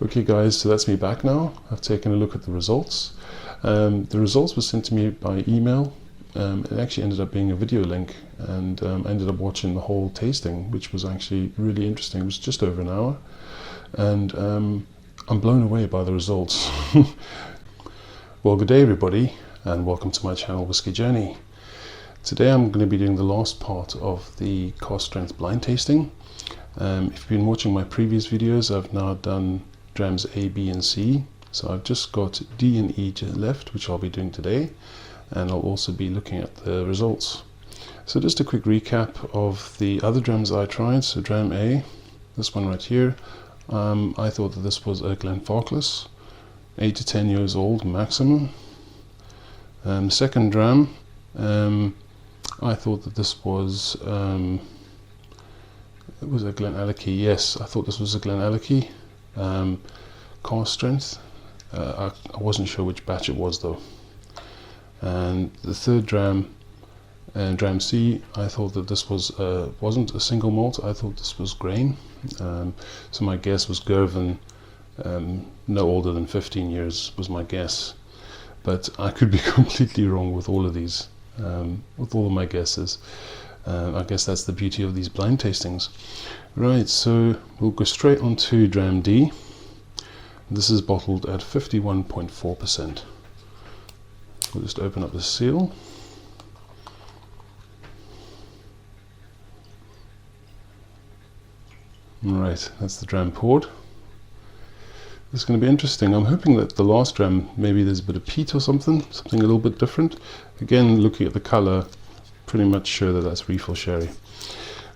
Okay guys, so that's me back now. I've taken a look at the results. The results were sent to me by email. It actually ended up being a video link, and I ended up watching the whole tasting, which was actually really interesting. It was just over an hour, and I'm blown away by the results. Well, good day everybody, and welcome to my channel Whisky Journey. Today I'm going to be doing the last part of the cask strength blind tasting. If you've been watching my previous videos, I've now done Drams A, B and C, so I've just got D and E left, which I'll be doing today, and I'll also be looking at the results. So just a quick recap of the other drams I tried. So Dram A, this one right here, I thought that this was a Glenfarclas, 8 to 10 years old maximum. Second dram, I thought that this was it was a Glenallachie. Yes, I thought this was a Glenallachie cask strength. I wasn't sure which batch it was though. And the third dram, Dram C, I thought that this was wasn't a single malt. I thought this was grain. So my guess was Girvan, no older than 15 years was my guess. But I could be completely wrong with all of these, with all of my guesses. I guess that's the beauty of these blind tastings. Right, so we'll go straight on to Dram D. This is bottled at 51.4%. We'll just open up the seal. Right, that's the dram poured. This is going to be interesting. I'm hoping that the last dram, maybe there's a bit of peat or something a little bit different. Again, looking at the color, pretty much sure that that's refill sherry.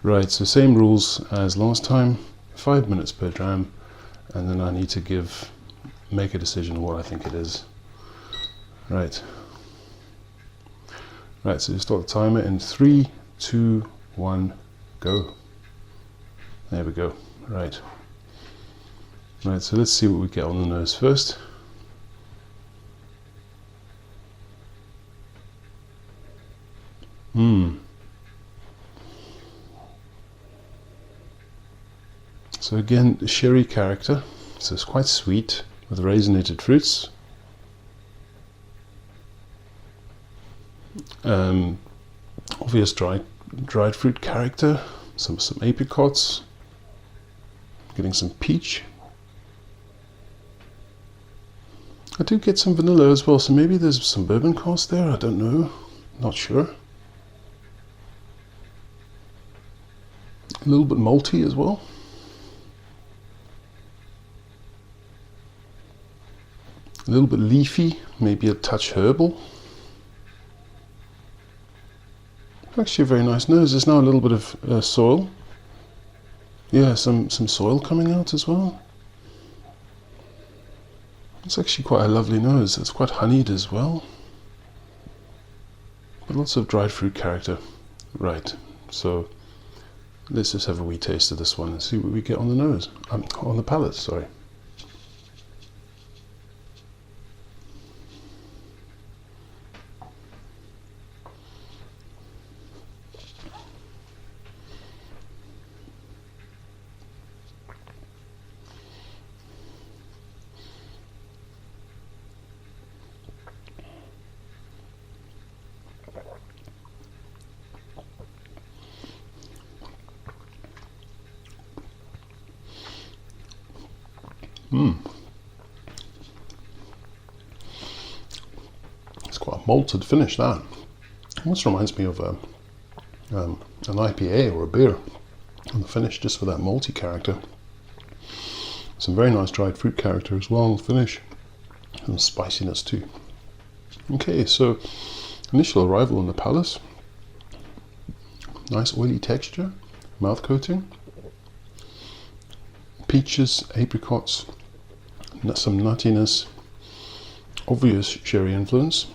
Right, so same rules as last time, 5 minutes per dram, and then I need to make a decision what I think it is. Right, so you start the timer in 3, 2, 1, go. There we go. Right, so let's see what we get on the nose first. So again, the sherry character, so it's quite sweet with raisinated fruits. Obvious dried fruit character, some apricots, getting some peach. I do get some vanilla as well, so maybe there's some bourbon cask there, I don't know, not sure. A little bit malty as well. A little bit leafy, maybe a touch herbal. Actually a very nice nose. There's now a little bit of soil. Yeah, some soil coming out as well. It's actually quite a lovely nose. It's quite honeyed as well. But lots of dried fruit character. Right, so let's just have a wee taste of this one and see what we get on the nose. On the palate, sorry. It's quite a malted finish, that. Almost reminds me of an IPA or a beer on the finish, just with that malty character. Some very nice dried fruit character as well on the finish, and spiciness too. Okay, so initial arrival on the palate. Nice oily texture, mouth coating. Peaches, apricots, some nuttiness, obvious sherry influence.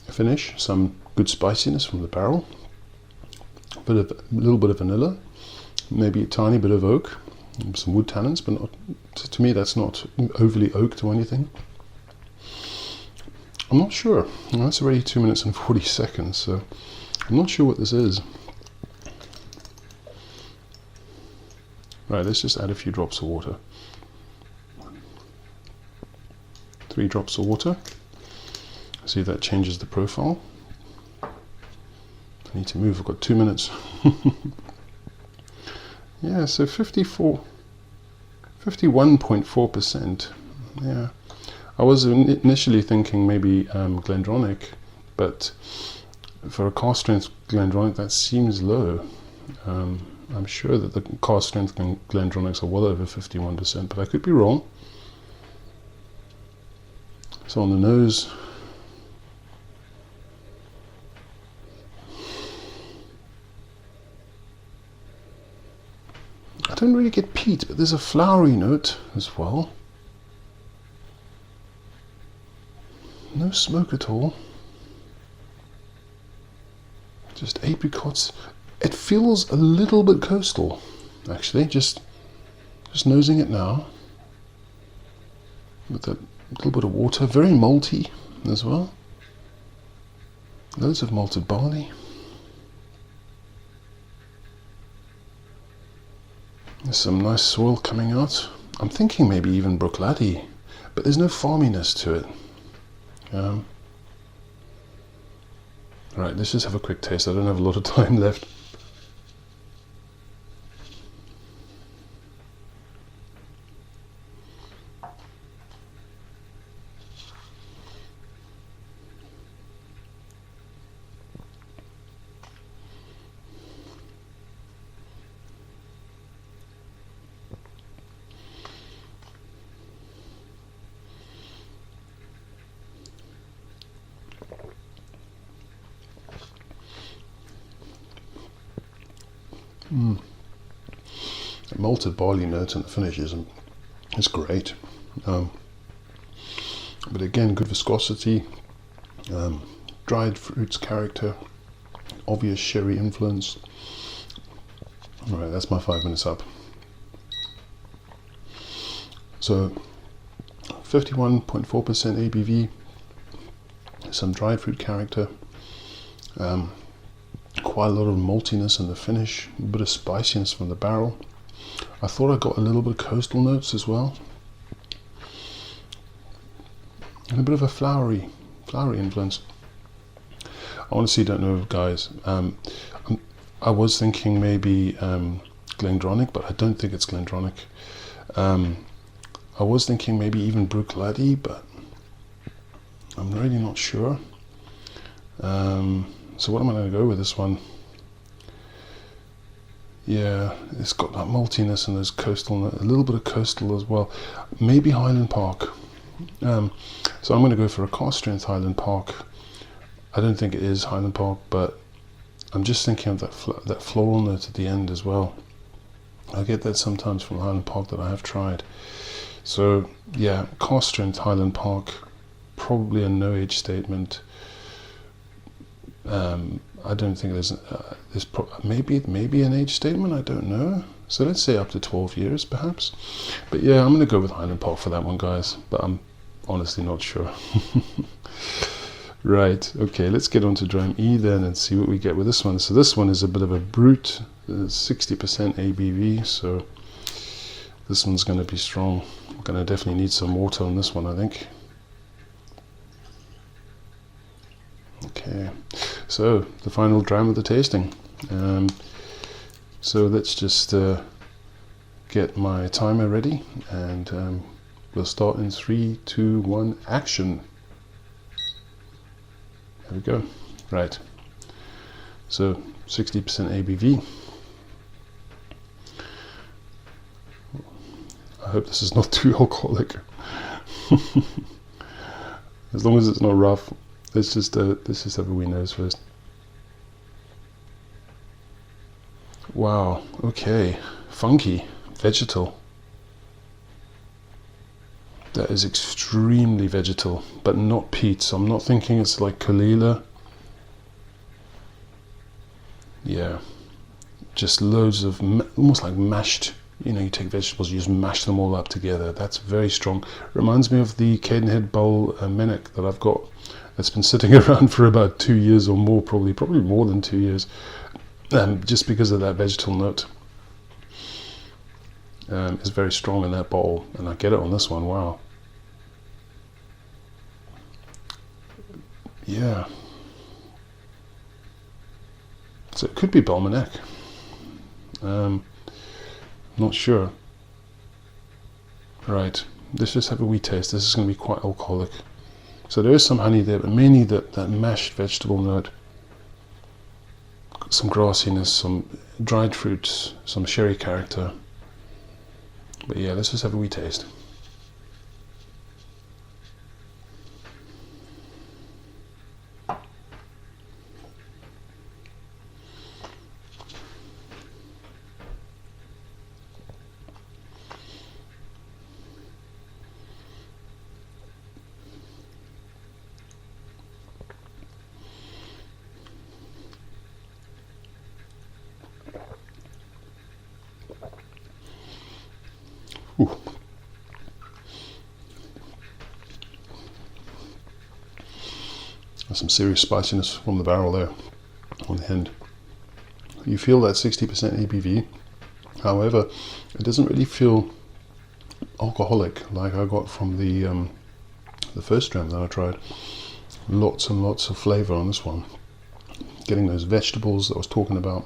Finish, some good spiciness from the barrel. A little bit of vanilla, maybe a tiny bit of oak, some wood tannins, but not, to me that's not overly oaked or anything. I'm not sure. Well, that's already 2 minutes and 40 seconds, so I'm not sure what this is. Right, let's just add a few drops of water. 3 drops of water. See if that changes the profile. I need to move, I've got 2 minutes. Yeah, so 51.4%. Yeah, I was initially thinking maybe Glendronach, but for a cask strength Glendronach that seems low. I'm sure that the cask strength Glendronachs are well over 51%, but I could be wrong. So on the nose, I don't really get peat, but there's a flowery note as well. No smoke at all. Just apricots. It feels a little bit coastal, actually. Just nosing it now. With that little bit of water. Very malty as well. Loads of malted barley. There's some nice soil coming out. I'm thinking maybe even Bruichladdich, but there's no farminess to it. Right, let's just have a quick taste. I don't have a lot of time left. The malted barley note and the finish is great. But again, good viscosity, dried fruits character, obvious sherry influence. Alright, that's my 5 minutes up. So 51.4% ABV, some dried fruit character, quite a lot of maltiness in the finish, a bit of spiciness from the barrel. I thought I got a little bit of coastal notes as well, and a bit of a flowery influence. I honestly don't know, guys. I was thinking maybe Glendronach, but I don't think it's Glendronach. I was thinking maybe even Bruichladdich, but I'm really not sure. So what am I going to go with this one? Yeah, it's got that maltiness and there's coastal, a little bit of coastal as well. Maybe Highland Park. So I'm going to go for a cask strength Highland Park. I don't think it is Highland Park, but I'm just thinking of that floral note at the end as well. I get that sometimes from Highland Park that I have tried. So yeah, cask strength Highland Park, probably a no age statement. I don't think there's maybe an age statement, I don't know. So let's say up to 12 years perhaps. But yeah, I'm going to go with Highland Park for that one, guys, but I'm honestly not sure. Right, okay, let's get on to Dram E then and see what we get with this one. So this one is a bit of a brute, 60% ABV, so this one's going to be strong. We're going to definitely need some water on this one, I think. Okay, so the final dram of the tasting. So let's just get my timer ready, and we'll start in 3, 2, 1, action. There we go. Right, so 60% ABV. I hope this is not too alcoholic. As long as it's not rough. Let's just have a wee nose first. Wow, okay, funky, vegetal. That is extremely vegetal, but not peat, so I'm not thinking it's like Kalila. Yeah, just loads of, almost like mashed, you know, you take vegetables, you just mash them all up together. That's very strong. Reminds me of the Cadenhead Bowl Mennick that I've got. It's been sitting around for about 2 years or more, probably more than 2 years, just because of that vegetal note. is very strong in that bottle, and I get it on this one. Wow. Yeah. So it could be Balmanek. Not sure. Right, let's just have a wee taste. This is going to be quite alcoholic. So there is some honey there, but mainly that mashed vegetable note. Some grassiness, some dried fruits, some sherry character. But yeah, let's just have a wee taste. Ooh. There's some serious spiciness from the barrel there on the end. You feel that 60% ABV, however, it doesn't really feel alcoholic like I got from the first dram that I tried. Lots and lots of flavour on this one. Getting those vegetables that I was talking about,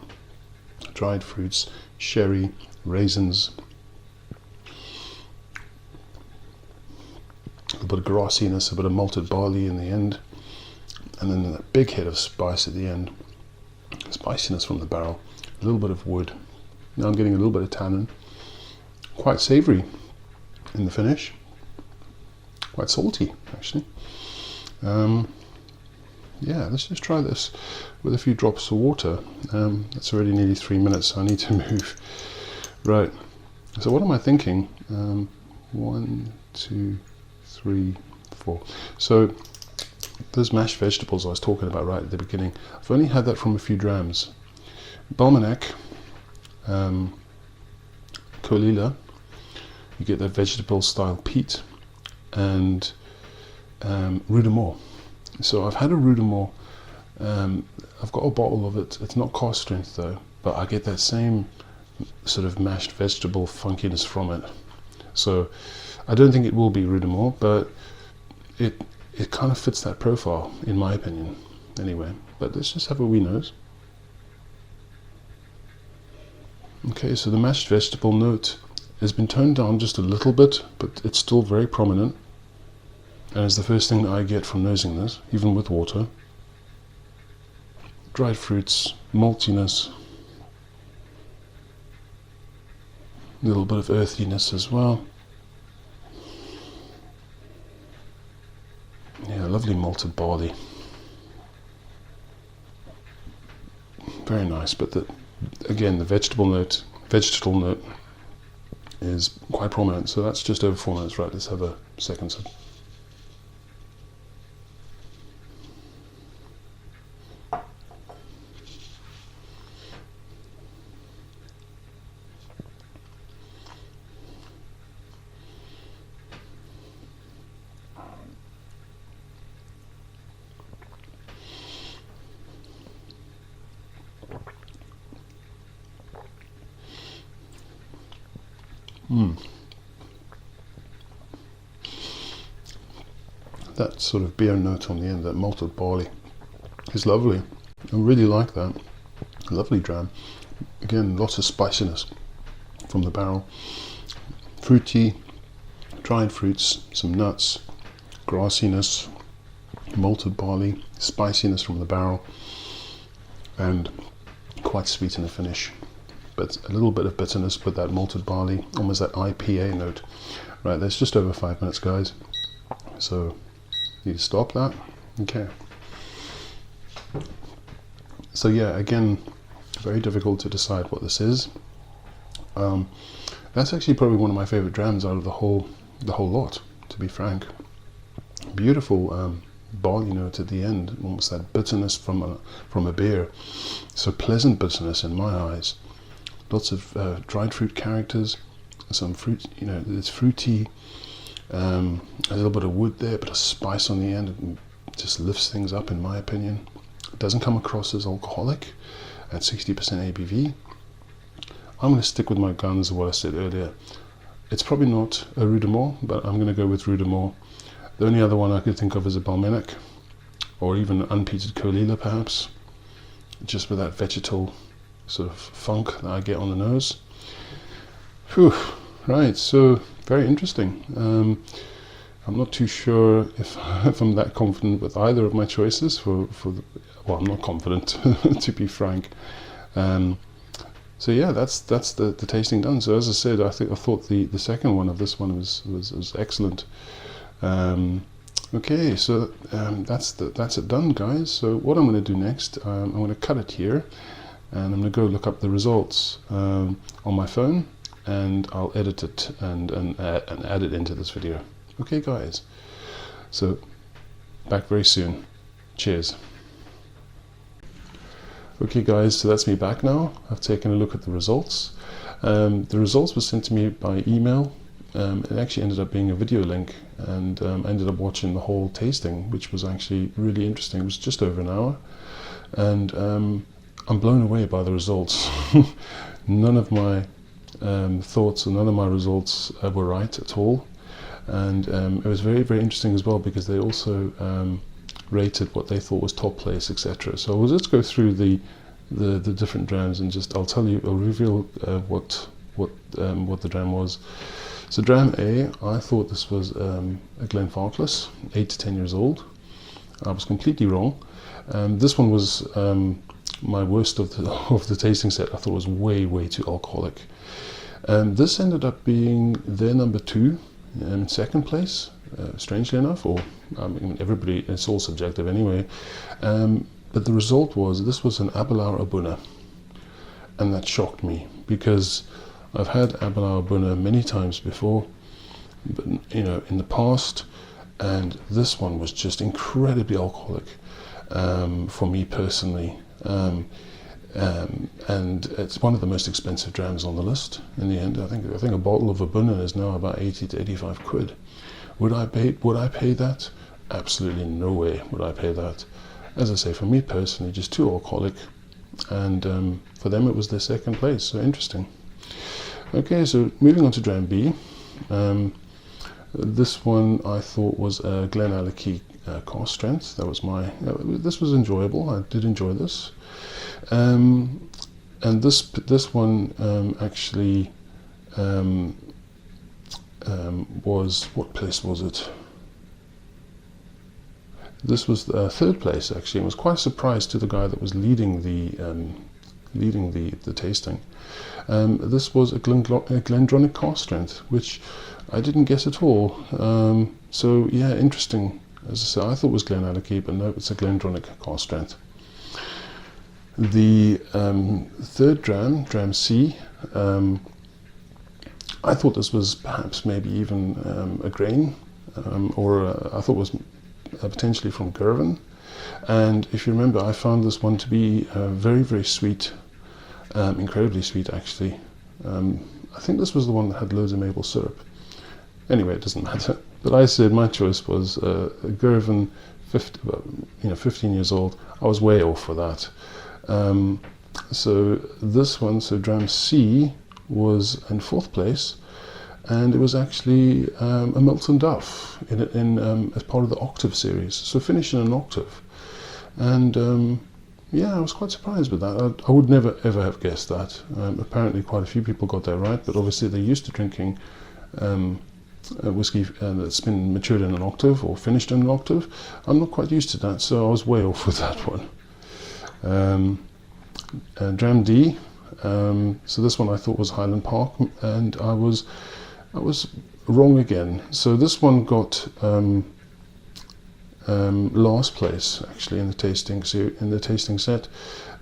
dried fruits, sherry, raisins, a bit of grassiness, a bit of malted barley in the end, and then a big hit of spice at the end. Spiciness from the barrel, a little bit of wood. Now I'm getting a little bit of tannin. Quite savoury in the finish. Quite salty, actually. Yeah, let's just try this with a few drops of water. It's already nearly 3 minutes, so I need to move. Right, so what am I thinking? 1, 2, 3, 4. So those mashed vegetables I was talking about right at the beginning, I've only had that from a few drams. Balmanek, Kolila, you get that vegetable style peat, and Rudimore. So I've had a Rudimore, I've got a bottle of it. It's not cask strength though, but I get that same sort of mashed vegetable funkiness from it. So I don't think it will be Rudimore, but it kind of fits that profile in my opinion anyway. But let's just have a wee nose. Okay, so the mashed vegetable note has been toned down just a little bit, but it's still very prominent, and it's the first thing that I get from nosing this, even with water. Dried fruits, maltiness, a little bit of earthiness as well. Yeah, lovely malted barley. Very nice, but again, the vegetable note is quite prominent. So that's just over 4 minutes. Right, let's have a second sip. That sort of beer note on the end, that malted barley, is lovely. I really like that. Lovely dram. Again, lots of spiciness from the barrel. Fruity, dried fruits, some nuts, grassiness, malted barley, spiciness from the barrel, and quite sweet in the finish. But a little bit of bitterness with that malted barley, almost that IPA note. Right, that's just over 5 minutes, guys. So, need to stop that. Okay. So yeah, again, very difficult to decide what this is. That's actually probably one of my favorite drams out of the whole lot, to be frank. Beautiful barley note at the end, almost that bitterness from a beer. So pleasant bitterness in my eyes. Lots of dried fruit characters, some fruit, it's fruity, a little bit of wood there, a bit of spice on the end. It just lifts things up in my opinion. It doesn't come across as alcoholic at 60% ABV. I'm going to stick with my guns, what I said earlier. It's probably not a Rudimore, but I'm going to go with Rudimore. The only other one I could think of is a Balmenic, or even an unpeated Colila perhaps, just with that vegetal sort of funk that I get on the nose. Whew. Right, so very interesting. I'm not too sure if I'm that confident with either of my choices well, I'm not confident to be frank. So yeah, that's the tasting done. So as I said, I thought the second one of this one was excellent. Okay, so that's it done, guys. So what I'm going to do next, I'm going to cut it here, and I'm going to go look up the results on my phone, and I'll edit it and add it into this video. Okay, guys. So back very soon. Cheers. Okay, guys. So that's me back now. I've taken a look at the results. The results were sent to me by email. It actually ended up being a video link, and I ended up watching the whole tasting, which was actually really interesting. It was just over an hour, and I'm blown away by the results. None of my thoughts and none of my results were right at all, and it was very, very interesting as well, because they also rated what they thought was top place, etc. So we'll just go through the different drams, and I'll reveal what the dram was. So Dram A, I thought this was a Glenfarclas, 8 to 10 years old. I was completely wrong. This one was my worst of the tasting set. I thought it was way, way too alcoholic. This ended up being their number 2 in second place, strangely enough, or I mean, everybody, it's all subjective anyway. But the result was, this was an Abelauer Abuna, and that shocked me, because I've had Abelauer Abuna many times before, but in the past, and this one was just incredibly alcoholic for me personally. And it's one of the most expensive drams on the list in the end. I think a bottle of Abuna is now about 80 to 85 quid. Would I pay that? Absolutely no way would I pay that. As I say, for me personally, just too alcoholic, and for them it was their second place. So interesting. Okay, so moving on to Dram B. This one I thought was a Glenallachie cask strength. That was this was enjoyable. I did enjoy this. And this one actually was, what place was it? This was third place actually, and was quite a surprise to the guy that was leading the tasting. This was a Glendronach cask strength, which I didn't guess at all. So yeah, interesting. As I said, I thought it was Glenallachie, but no, it's a Glendronach cask strength. The third Dram C, I thought this was perhaps maybe even a grain, or I thought it was potentially from Girvan. And if you remember, I found this one to be very, very sweet, incredibly sweet actually. I think this was the one that had loads of maple syrup. Anyway, it doesn't matter. But I said my choice was a Girvan, 15 years old. I was way off for that. So this one, so Dram C, was in fourth place, and it was actually a Milton Duff as part of the Octave series. So finished in an octave, and yeah, I was quite surprised with that. I would never ever have guessed that. Apparently, quite a few people got that right, but obviously they're used to drinking whiskey that's been matured in an octave or finished in an octave. I'm not quite used to that, so I was way off with that one. Dram D, so this one I thought was Highland Park, and I was wrong again. So this one got last place actually in the tasting set,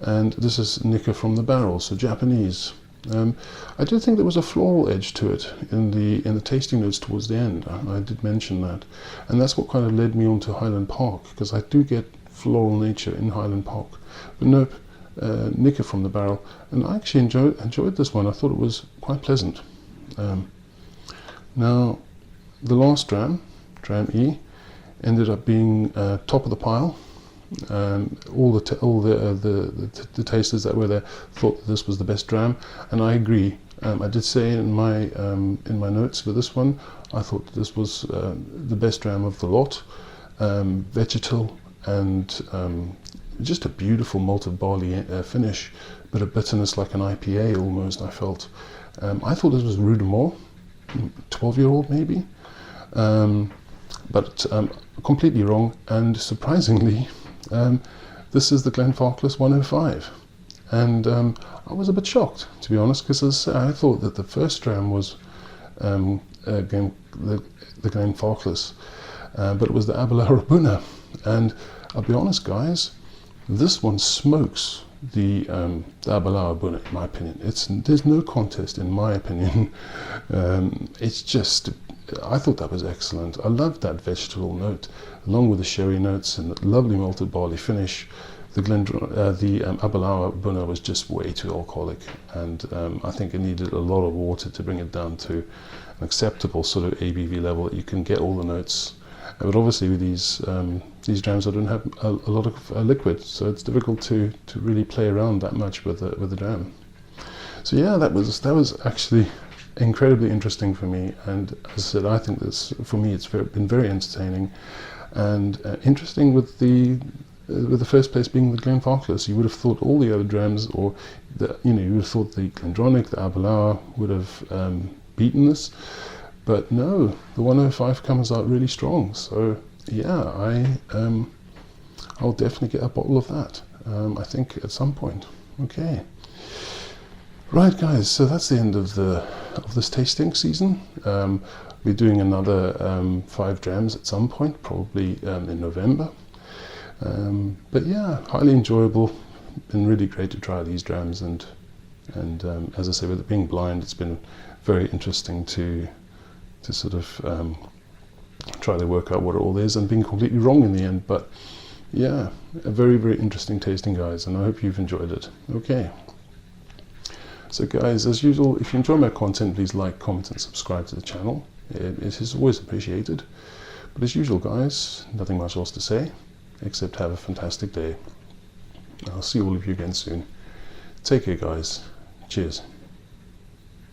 and this is Nicker from the Barrel, so Japanese. I did think there was a floral edge to it in the tasting notes towards the end. I did mention that, and that's what kind of led me on to Highland Park, because I do get floral nature in Highland Park. But nope, Nicker from the Barrel, and I actually enjoyed this one. I thought it was quite pleasant. Now, the last Dram E, ended up being top of the pile. All the tasters that were there thought that this was the best dram, and I agree. I did say in my notes for this one, I thought that this was the best dram of the lot. Vegetal and just a beautiful malted barley finish, bit of bitterness like an IPA almost. I felt. I thought this was Rue de Mort, 12-year-old maybe, but completely wrong. And surprisingly, this is the Glenfarclas 105, and I was a bit shocked, to be honest, because I thought that the first dram was the Glenfarclas, but it was the Abelard Buna, and I'll be honest, guys, this one smokes the Abelard Buna, in my opinion. There's no contest, in my opinion. It's just, I thought that was excellent. I loved that vegetable note, along with the sherry notes and the lovely malted barley finish. The Abelard Buna was just way too alcoholic, and I think it needed a lot of water to bring it down to an acceptable sort of ABV level that you can get all the notes. But obviously with these drams, I don't have a lot of liquid, so it's difficult to really play around that much with the dram. So yeah, that was actually incredibly interesting for me, and as I said, I think this, for me, it's been very entertaining and interesting with the first place being the Glenfarclas. You would have thought all the other drams, or you would have thought the Glendronach, the Abelard would have beaten this, but no, the 105 comes out really strong. So yeah, I'll definitely get a bottle of that. I think at some point. Okay. Right, guys. So that's the end of this tasting season. We're doing another 5 drams at some point, probably in November. But yeah, highly enjoyable. Been really great to try these drams, and as I say, with it being blind, it's been very interesting to sort of try to work out what it all is, and being completely wrong in the end. But yeah, a very, very interesting tasting, guys, and I hope you've enjoyed it. Okay. So guys, as usual, if you enjoy my content, please like, comment and subscribe to the channel. It is always appreciated. But as usual, guys, nothing much else to say, except have a fantastic day. I'll see all of you again soon. Take care, guys. Cheers.